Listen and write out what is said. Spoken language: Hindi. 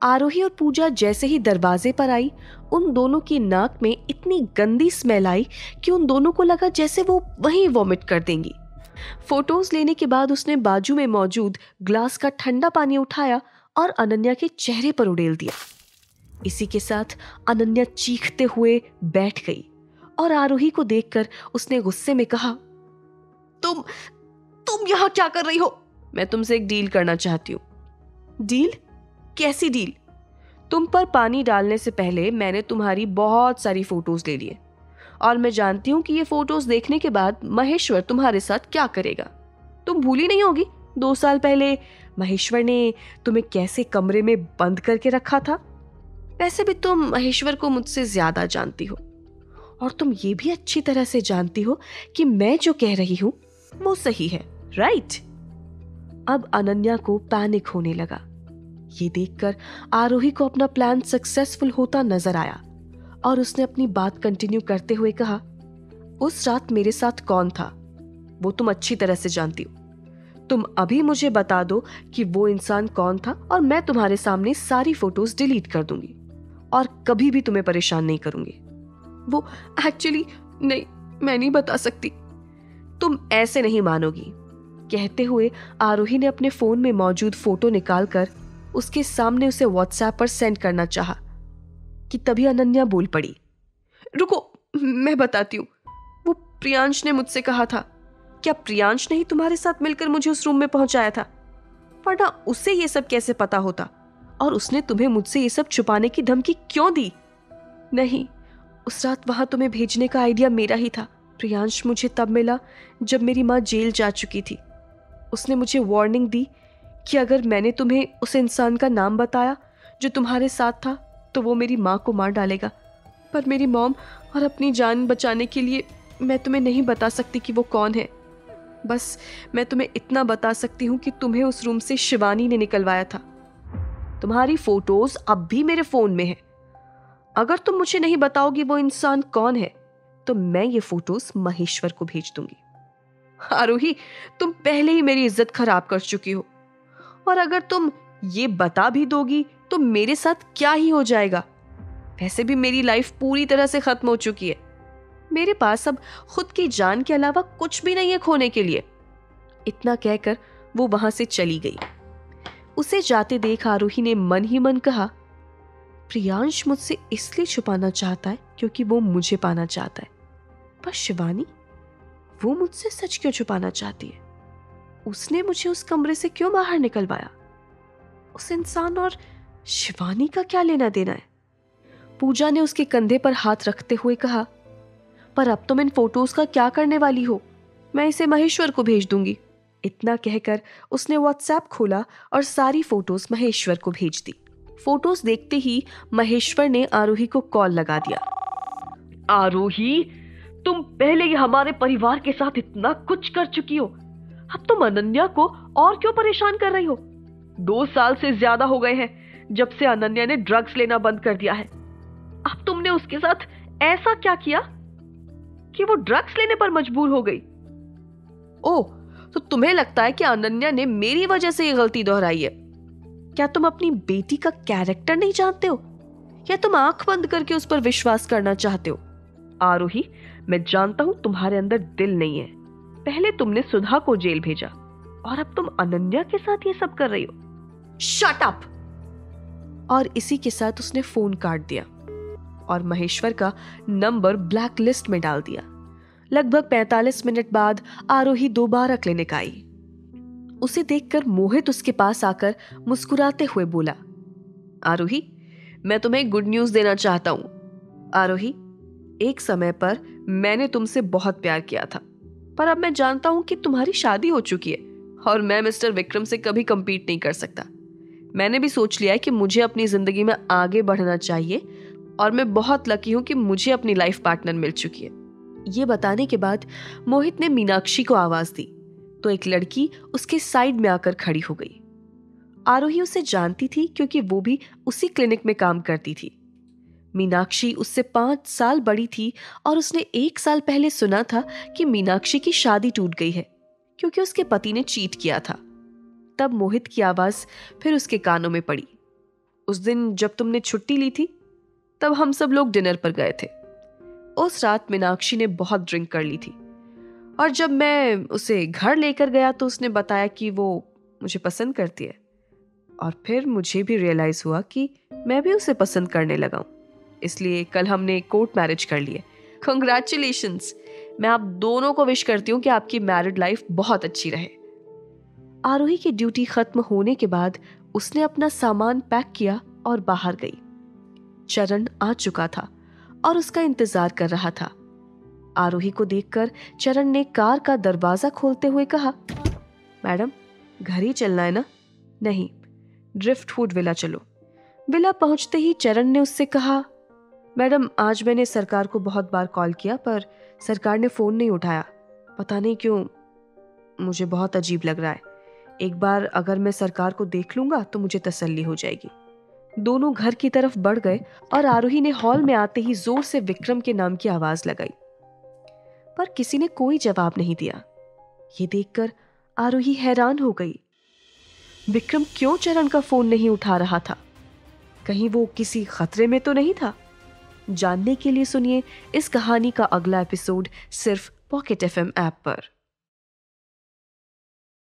आरोही और पूजा जैसे ही दरवाजे पर आई, उन दोनों की नाक में इतनी गंदी स्मेल आई कि उन दोनों को लगा जैसे वो वहीं वॉमिट कर देंगी। फोटोज लेने के बाद उसने बाजू में मौजूद ग्लास का ठंडा पानी उठाया और अनन्या के चेहरे पर उड़ेल दिया। इसी के साथ अनन्या चीखते हुए बैठ गई और आरोही को देखकर उसने गुस्से में कहा, तुम यहाँ क्या कर रही हो? मैं तुमसे एक डील करना चाहती हूँ। डील? कैसी डील? तुम पर पानी डालने से पहले मैंने तुम्हारी बहुत सारी फोटोज ले लिए और मैं जानती हूँ कि ये फोटोज देखने के बाद महेश्वर तुम्हारे साथ क्या करेगा। तुम भूली नहीं होगी 2 साल पहले महेश्वर ने तुम्हें कैसे कमरे में बंद करके रखा था। वैसे भी तुम महेश्वर को मुझसे ज्यादा जानती हो और तुम ये भी अच्छी तरह से जानती हो कि मैं जो कह रही हूं वो सही है, राइट? अब अनन्या को पैनिक होने लगा। ये देखकर आरोही को अपना प्लान सक्सेसफुल होता नजर आया और उसने अपनी बात कंटिन्यू करते हुए कहा, उस रात मेरे साथ कौन था वो तुम अच्छी तरह से जानती हो। तुम अभी मुझे बता दो कि वो इंसान कौन था और मैं तुम्हारे सामने सारी फोटोज डिलीट कर दूंगी और कभी भी तुम्हें परेशान नहीं करूंगी। वो एक्चुअली नहीं, मैं नहीं बता सकती। तुम ऐसे नहीं मानोगी। कहते हुए आरोही ने अपने फोन में मौजूद फोटो निकालकर उसके सामने उसे व्हाट्सएप पर सेंड करना चाहा कि तभी अनन्या बोल पड़ी, रुको, मैं बताती हूँ। वो प्रियांश ने मुझसे कहा था। क्या प्रियांश ने ही तुम्हारे साथ मिलकर मुझे उस रूम में पहुंचाया था? वरना उसे ये सब कैसे पता होता और उसने तुम्हें मुझसे ये सब छुपाने की धमकी क्यों दी? नहीं, उस रात वहां तुम्हें भेजने का आइडिया मेरा ही था। प्रियांश मुझे तब मिला जब मेरी माँ जेल जा चुकी थी। उसने मुझे वार्निंग दी कि अगर मैंने तुम्हें उस इंसान का नाम बताया जो तुम्हारे साथ था तो वो मेरी माँ को मार डालेगा। पर मेरी मॉम और अपनी जान बचाने के लिए मैं तुम्हें नहीं बता सकती कि वो कौन है। बस मैं तुम्हें इतना बता सकती हूँ कि तुम्हें उस रूम से शिवानी ने निकलवाया था। तुम्हारी फोटोज अब भी मेरे फोन में है। अगर तुम मुझे नहीं बताओगी वो इंसान कौन है तो मैं ये फोटोज महेश्वर को भेज दूंगी। आरोही, तुम पहले ही मेरी इज्जत खराब कर चुकी हो और अगर तुम ये बता भी दोगी तो मेरे साथ क्या ही हो जाएगा? वैसे भी मेरी लाइफ पूरी तरह से खत्म हो चुकी है। मेरे पास अब खुद की जान के अलावा कुछ भी नहीं है खोने के लिए। इतना कहकर वो वहां से चली गई। उसे जाते देख आरोही ने मन ही मन कहा, प्रियांश मुझसे इसलिए छुपाना चाहता है क्योंकि वो मुझे पाना चाहता है। पर शिवानी, वो मुझसे सच क्यों छुपाना चाहती है? उसने मुझे उस कमरे से क्यों बाहर निकलवाया? उस इंसान और शिवानी का क्या लेना देना है? पूजा ने उसके कंधे पर हाथ रखते हुए कहा, पर अब तुम इन फोटोज का क्या करने वाली हो? मैं इसे महेश्वर को भेज दूंगी। इतना कहकर उसने व्हाट्सएप खोला और सारी फोटोज महेश्वर को भेज दी। फोटोज देखते ही महेश्वर ने आरोही को कॉल लगा दिया। आरोही, तुम पहले ही हमारे परिवार के साथ इतना कुछ कर चुकी हो, अब तुम अनन्या को और क्यों परेशान कर रही हो? 2 साल से ज्यादा हो गए हैं जब से अनन्या ने ड्रग्स लेना बंद कर दिया है। अब तुमने उसके साथ ऐसा क्या किया कि वो ड्रग्स लेने पर मजबूर हो गई? ओह, तो तुम्हें लगता है कि अनन्या ने मेरी वजह से ये गलती दोहराई है? क्या तुम अपनी बेटी का कैरेक्टर नहीं जानते हो या तुम आंख बंद करके उस पर विश्वास करना चाहते हो? आरोही, मैं जानता हूं तुम्हारे अंदर दिल नहीं है। पहले तुमने सुधा को जेल भेजा और अब तुम अनन्या के साथ ये सब कर रही हो। Shut up! और इसी के साथ उसने फोन काट दिया और महेश्वर का नंबर ब्लैक लिस्ट में डाल दिया। लगभग 45 मिनट बाद आरोही दोबारा क्लिनिक आई। उसे देखकर मोहित उसके पास आकर मुस्कुराते हुए बोला, आरोही, मैं तुम्हें गुड न्यूज देना चाहता हूं। आरोही, एक समय पर मैंने तुमसे बहुत प्यार किया था, पर अब मैं जानता हूं कि तुम्हारी शादी हो चुकी है और मैं मिस्टर विक्रम से कभी compete नहीं कर सकता। मैंने भी सोच लिया है कि मुझे अपनी जिंदगी में आगे बढ़ना चाहिए और मैं बहुत लकी हूं कि मुझे अपनी लाइफ पार्टनर मिल चुकी है। ये बताने के बाद मोहित ने मीनाक्षी को आवाज दी तो एक लड़की उसके साइड में आकर खड़ी हो गई। आरोही उसे जानती थी क्योंकि वो भी उसी क्लिनिक में काम करती थी। मीनाक्षी उससे 5 साल बड़ी थी और उसने 1 साल पहले सुना था कि मीनाक्षी की शादी टूट गई है क्योंकि उसके पति ने चीट किया था। तब मोहित की आवाज फिर उसके कानों में पड़ी, उस दिन जब तुमने छुट्टी ली थी तब हम सब लोग डिनर पर गए थे। उस रात मीनाक्षी ने बहुत ड्रिंक कर ली थी और जब मैं उसे घर लेकर गया तो उसने बताया कि वो मुझे पसंद करती है। और फिर मुझे भी रियलाइज हुआ कि मैं भी उसे पसंद करने लगा हूँ, इसलिए कल हमने कोर्ट मैरिज कर लिए। कंग्रेचुलेशंस। मैं आप दोनों को विश करती हूँ कि आपकी मैरिड लाइफ बहुत अच्छी रहे। आरोही की ड्यूटी खत्म होने के बाद उसने अपना सामान पैक किया और बाहर गई। चरण आ चुका था और उसका इंतजार कर रहा था। आरोही को देखकर चरण ने कार का दरवाजा खोलते हुए कहा, मैडम घर ही चलना है ना? नहीं, ड्रिफ्टवुड विला चलो। विला पहुंचते ही चरण ने उससे कहा, मैडम आज मैंने सरकार को बहुत बार कॉल किया पर सरकार ने फोन नहीं उठाया। पता नहीं क्यों, मुझे बहुत अजीब लग रहा है। एक बार अगर मैं सरकार को देख लूंगा तो मुझे तसल्ली हो जाएगी। दोनों घर की तरफ बढ़ गए और आरोही ने हॉल में आते ही जोर से विक्रम के नाम की आवाज लगाई, पर किसी ने कोई जवाब नहीं दिया। ये देखकर आरोही हैरान हो गई। विक्रम क्यों चरण का फोन नहीं उठा रहा था? कहीं वो किसी खतरे में तो नहीं था? जानने के लिए सुनिए इस कहानी का अगला एपिसोड सिर्फ पॉकेट FM ऐप पर।